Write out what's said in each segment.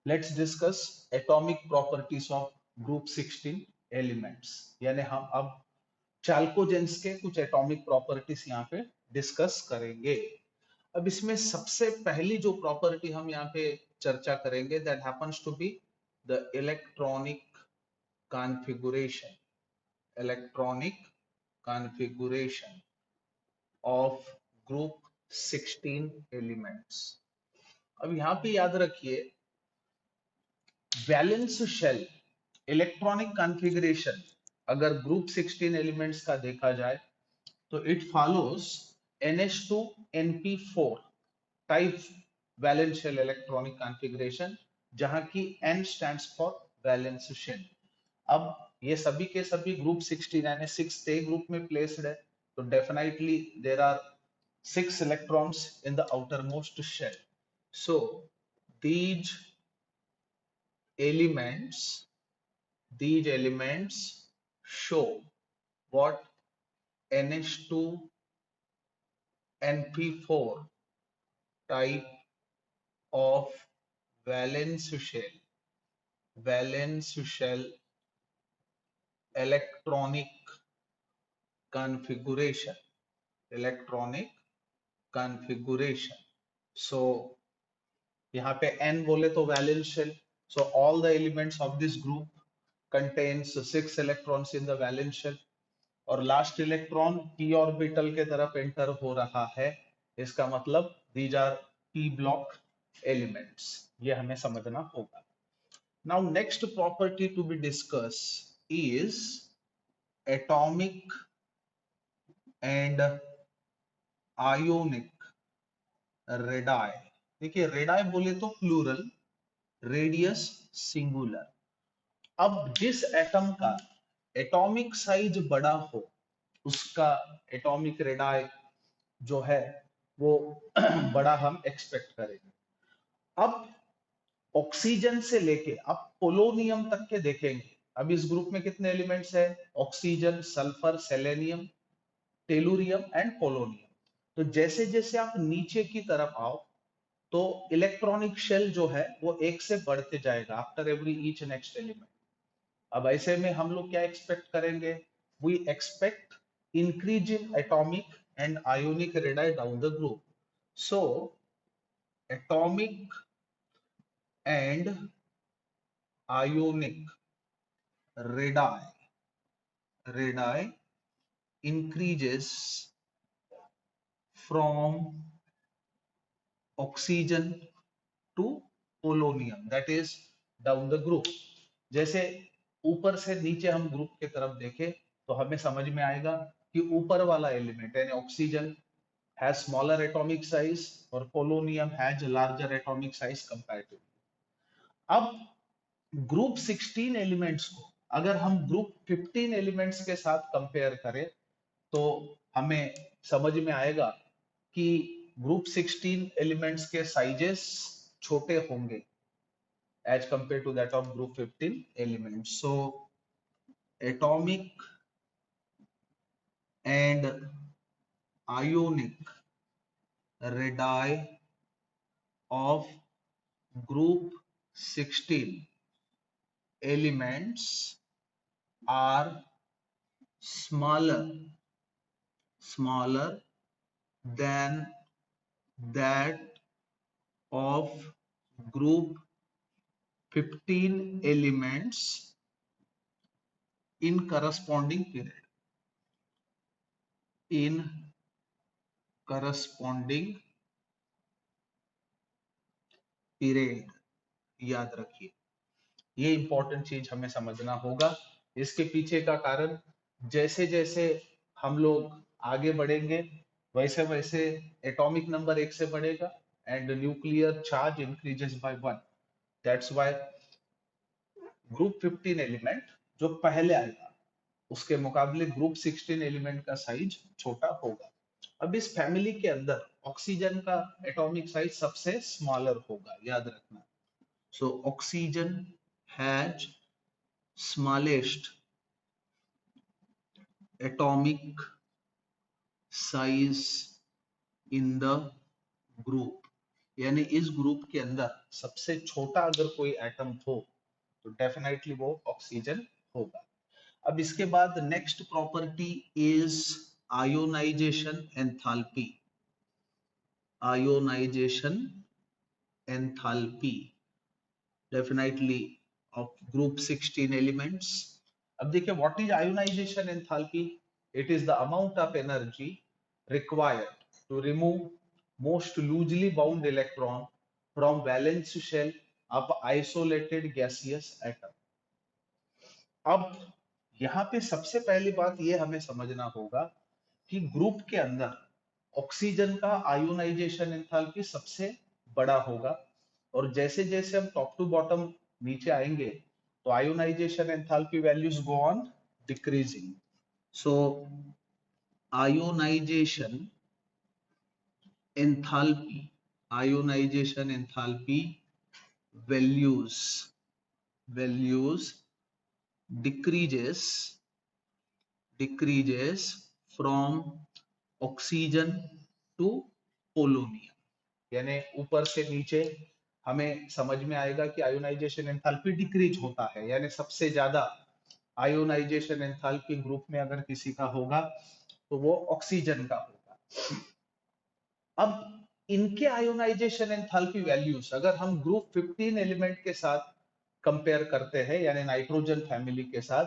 Let's discuss atomic properties of group 16 elements. यानी हम अब चाल्कोजेंस के कुछ एटॉमिक प्रॉपर्टीज यहाँ पे डिस्कस करेंगे। अब इसमें सबसे पहली जो प्रॉपर्टी हम यहाँ पे चर्चा करेंगे that happens to be the electronic configuration, electronic configuration of group 16 elements. अब यहाँ पे याद रखिए, वैलेंस शेल इलेक्ट्रॉनिक कॉन्फ़िगरेशन अगर ग्रुप 16 एलिमेंट्स का देखा जाए तो it follows NH2 NP4 type valence shell electronic configuration, जहां की N stands for valence shell. अब ये सभी के सभी ग्रुप 16 यानी 6th A ग्रुप में प्लेस्ड है, तो definitely there are 6 electrons in the outermost shell. So these elements these elements show what NH2 NP4 type of valence shell electronic configuration, electronic configuration. So यहाँ पे N बोले तो valence shell, so all the elements of this group contains 6 electrons in the valence shell और last electron p orbital के तरफ enter हो रहा है, इसका मतलब these are p block elements. ये हमें समझना होगा। Now next property to be discussed is atomic and ionic radii. देखिए रेडाई बोले तो प्लूरल, रेडियस सिंगुलर। अब जिस एटम का एटॉमिक साइज बड़ा हो उसका एटॉमिक रेडाई जो है वो बड़ा हम एक्सपेक्ट करेंगे। अब ऑक्सीजन से लेके अब पोलोनियम तक के देखेंगे। अब इस ग्रुप में कितने एलिमेंट्स है? Oxygen, sulphur, selenium, tellurium and polonium. तो जैसे जैसे आप नीचे की तरफ आओ तो इलेक्ट्रॉनिक शेल जो है वो एक से बढ़ते जाएगा after every each next element. अब ऐसे में हम लोग क्या एक्सपेक्ट करेंगे? We expect increase in atomic and ionic radii down the group. So atomic and ionic radii increases from oxygen to polonium, that is down the group। जैसे ऊपर से नीचे हम ग्रुप के तरफ देखें तो हमें समझ में आएगा कि ऊपर वाला एलिमेंट यानी oxygen has smaller atomic size और polonium has larger atomic size comparatively. अब ग्रुप 16 एलिमेंट्स को अगर हम ग्रुप 15 एलिमेंट्स के साथ कंपेयर करें तो हमें समझ में आएगा कि ग्रुप 16 एलिमेंट्स के साइजेस छोटे होंगे as compare to that of group 15 elements. So atomic and ionic radii of group 16 elements are smaller than that of group 15 elements in corresponding period, in corresponding period। याद रखिए, ये important चीज हमें समझना होगा। इसके पीछे का कारण, जैसे जैसे हम लोग आगे बढ़ेंगे वैसे वैसे एटॉमिक नंबर एक से बढ़ेगा and nuclear charge increases by 1। That's why group 15 element जो पहले आएगा उसके मुकाबले ग्रुप 16 एलिमेंट का साइज छोटा होगा। अब इस फैमिली के अंदर ऑक्सीजन का एटॉमिक साइज सबसे स्मॉलर होगा, याद रखना। So oxygen has smallest atomic size in the group। यानी इस ग्रुप के अंदर सबसे छोटा अगर कोई एटम हो तो डेफिनेटली वो ऑक्सीजन होगा। अब इसके बाद next property is ionisation enthalpy. Ionisation enthalpy definitely of group 16 elements. अब देखिए what is ionisation enthalpy? It is the amount of energy required to remove most loosely bound electron from valence shell of isolated gaseous atom। अब यहाँ पे सबसे पहली बात ये हमें समझना होगा कि ग्रुप के अंदर ऑक्सीजन का आयोनाइजेशन एंथैल्पी सबसे बड़ा होगा, और जैसे जैसे हम टॉप टू बॉटम नीचे आएंगे तो ionization enthalpy values go on decreasing. So ionization enthalpy ionization enthalpy values decreases from oxygen to polonium। यानी ऊपर से नीचे हमें समझ में आएगा कि आयोनाइजेशन एंथैल्पी डिक्रीज होता है, यानी सबसे ज्यादा आयोनाइजेशन एंथैल्पी ग्रुप में अगर किसी का होगा तो वो ऑक्सीजन का होगा। अब इनके आयोनाइजेशन एंथैल्पी वैल्यूज अगर हम ग्रुप 15 एलिमेंट के साथ कंपेयर करते हैं, यानी नाइट्रोजन फैमिली के साथ,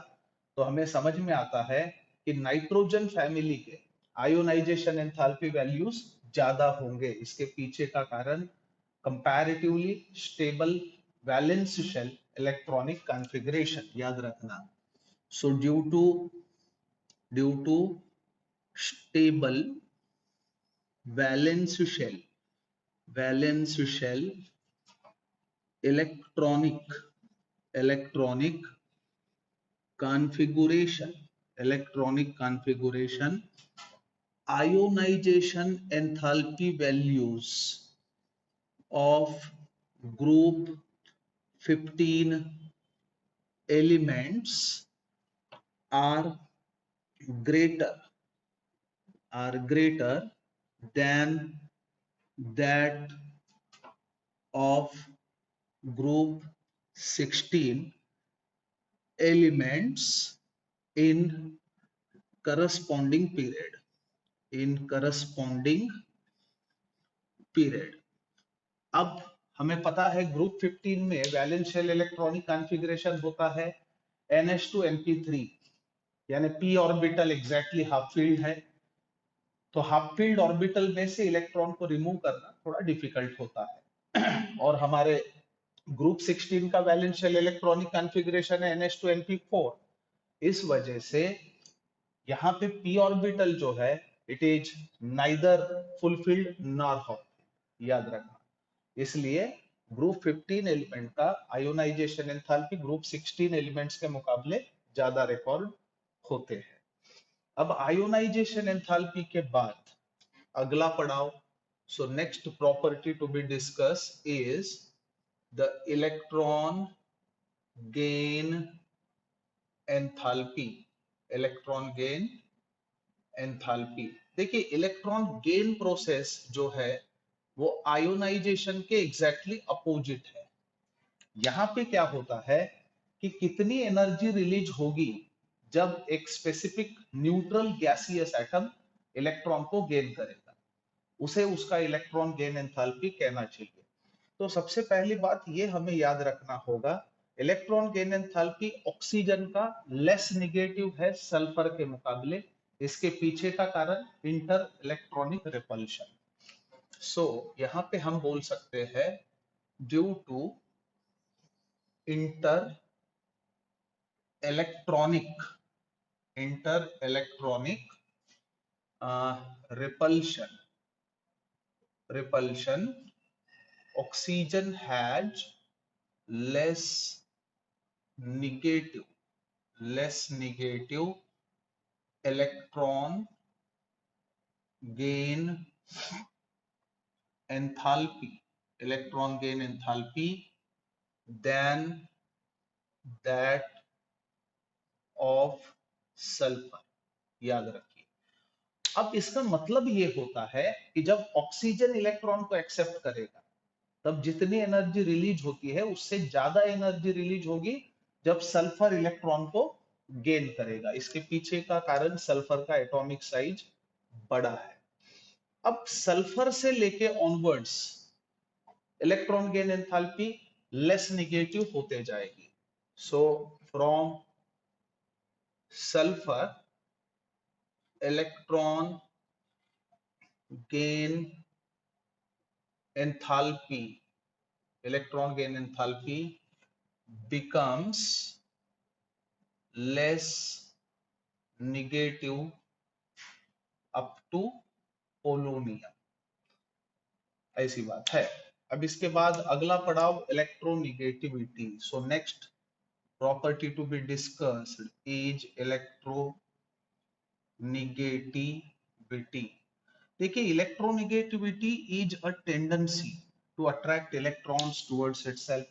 तो हमें समझ में आता है कि नाइट्रोजन फैमिली के आयोनाइजेशन एंथैल्पी वैल्यूज ज्यादा होंगे। इसके पीछे का कारण comparatively stable valence shell electronic configuration, याद रखना। So due to stable valence shell electronic configuration ionization enthalpy values of group 15 elements are greater than that of group 16 elements in corresponding period। अब हमें पता है ग्रुप 15 में valence shell electronic configuration होता है NH2 Np3, यानी p orbital exactly half field है, तो हाफ फील्ड ऑर्बिटल में से इलेक्ट्रॉन को रिमूव करना थोड़ा डिफिकल्ट होता है। और हमारे ग्रुप 16 का वैलेंस शेल इलेक्ट्रॉनिक कॉन्फ़िगरेशन है NH2Np4। इस वजह से यहाँ पे p ऑर्बिटल जो है it is neither fulfilled nor half, याद रखना। इसलिए ग्रुप 15 एलिमेंट का आयोनाइजेशन एंथैल्पी ग्रुप 16 एलिमेंट्स के मुकाबले ज्यादा रिकॉर्ड होते हैं। अब आयोनाइजेशन एंथैल्पी के बाद अगला पड़ाव, so next property to be discussed is the electron gain enthalpy. Electron gain enthalpy, देखिए इलेक्ट्रॉन गेन प्रोसेस जो है वो आयोनाइजेशन के एग्जैक्टली अपोजिट है। यहां पे क्या होता है कि कितनी एनर्जी रिलीज होगी जब एक specific neutral gaseous atom electron को गेन करेगा, उसे उसका इलेक्ट्रॉन गेन एंथैल्पी कहना चाहिए। तो सबसे पहली बात ये हमें याद रखना होगा, इलेक्ट्रॉन गेन एंथैल्पी ऑक्सीजन का लेस निगेटिव है सल्फर के मुकाबले। इसके पीछे का कारण इंटर इलेक्ट्रॉनिक रिपल्शन। सो यहां पे हम बोल सकते हैं due to inter electronic repulsion oxygen has less negative electron gain enthalpy than that of sulfur, याद रखिए। अब इसका मतलब ये होता है कि जब ऑक्सीजन इलेक्ट्रॉन को एक्सेप्ट करेगा तब जितनी एनर्जी रिलीज होती है उससे ज्यादा एनर्जी रिलीज होगी जब सल्फर इलेक्ट्रॉन को गेन करेगा। इसके पीछे का कारण सल्फर का एटॉमिक साइज बड़ा है। अब सल्फर से लेके onwards electron gain enthalpy less negative होते जाएगी। So from sulphur electron gain enthalpy electron gain enthalpy becomes less negative up to polonium. ऐसी बात है। अब इसके बाद अगला पड़ाव electronegativity. So next property to be discussed is electronegativity. देखिए electronegativity is a tendency to attract electrons towards itself.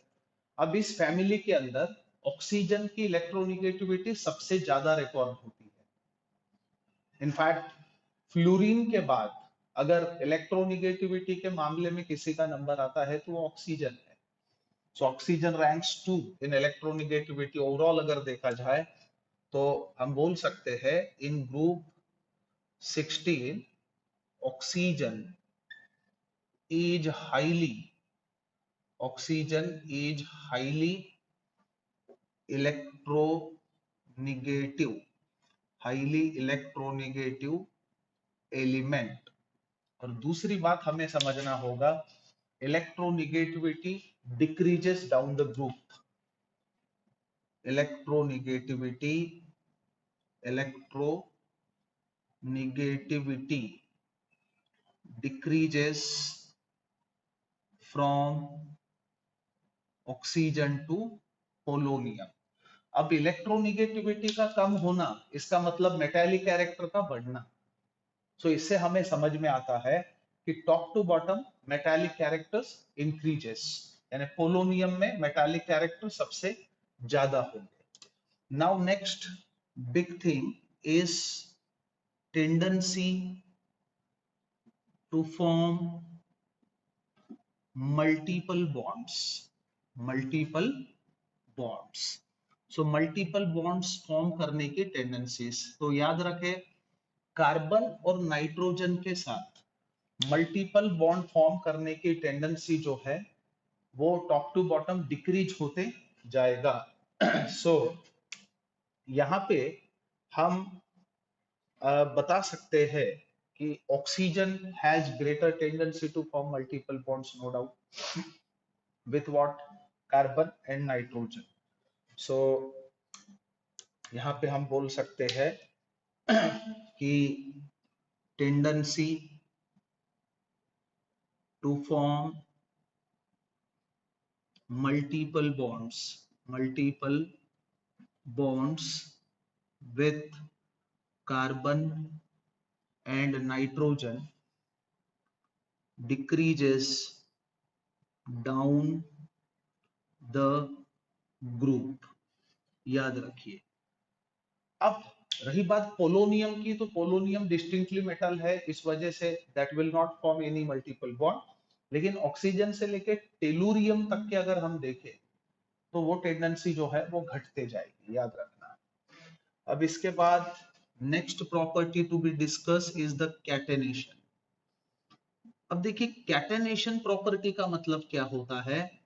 अब इस फैमिली के अंदर ऑक्सीजन की इलेक्ट्रोनिगेटिविटी सबसे ज्यादा रिकॉर्ड होती है। इनफैक्ट फ्लोरीन के बाद अगर इलेक्ट्रोनिगेटिविटी के मामले में किसी का नंबर आता है तो वो ऑक्सीजन है। So oxygen ranks 2 in electronegativity. Overall अगर देखा जाए तो हम बोल सकते हैं in group 16 oxygen is highly oxygen is highly electronegative highly electronegative element. और दूसरी बात हमें समझना होगा electronegativity decreases down the group. Electronegativity electronegativity decreases from oxygen to polonium. अब इलेक्ट्रोनिगेटिविटी का कम होना इसका मतलब मेटालिक कैरेक्टर का बढ़ना। सो इससे हमें समझ में आता है कि top to bottom metallic characters increases, यानी पोलोनियम में मेटालिक कैरेक्टर सबसे ज्यादा होंगे। Now next big thing is tendency to form multiple bonds. Multiple bonds. So multiple bonds form करने की टेंडेंसीज तो याद रखें, कार्बन और नाइट्रोजन के साथ मल्टीपल बॉन्ड फॉर्म करने की टेंडेंसी जो है वो टॉप टू बॉटम डिक्रीज होते जाएगा। सो यहाँ पे हम बता सकते हैं कि oxygen has greater tendency to form multiple bonds, no doubt, with what, carbon and nitrogen. So यहाँ पे हम बोल सकते हैं कि tendency to form multiple bonds with carbon and nitrogen decreases down the group। याद रखिए। अब रही बात पोलोनियम की, तो पोलोनियम डिस्टिंक्टली मेटल है, इस वजह say that will not form any multiple bond. लेकिन ऑक्सीजन से लेके टेलुरियम तक के अगर हम देखें तो वो टेंडेंसी जो है वो घटते जाएगी, याद रखना। अब इसके बाद next property to be discussed is the catenation. अब देखिए कैटेनेशन प्रॉपर्टी का मतलब क्या होता है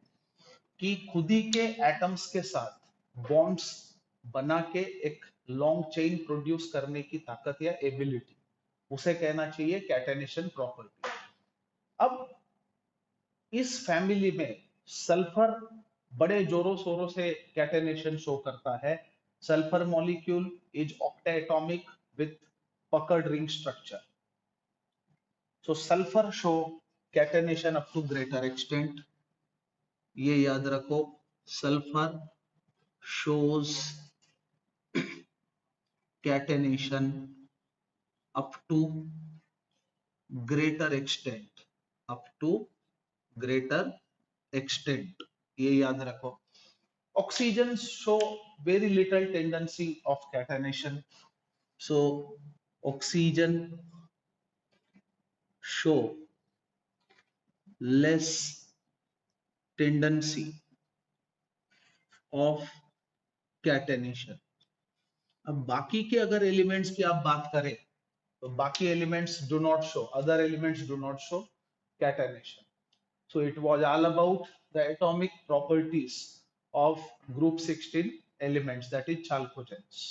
कि खुद ही के एटम्स के साथ बॉन्ड्स बना के एक लॉन्ग चेन प्रोड्यूस करने की ताकत या एबिलिटी, उसे कहना चाहिए कैटेनेशन प्रॉपर्टी। अब इस फैमिली में सल्फर बड़े जोरों शोरों से कैटेनेशन शो करता है। Sulphur molecule is octatomic with puckered ring structure. So sulphur show catenation up to greater extent. ये याद रखो, sulphur shows catenation up to greater extent, up to greater extent, ये याद रखो। Oxygen show very little tendency of catenation. So oxygen show less tendency of catenation. अब बाकी के अगर एलिमेंट्स की आप बात करें तो बाकी elements do not show, other elements do not show catenation. So it was all about the atomic properties of group 16 elements, that is chalcogens.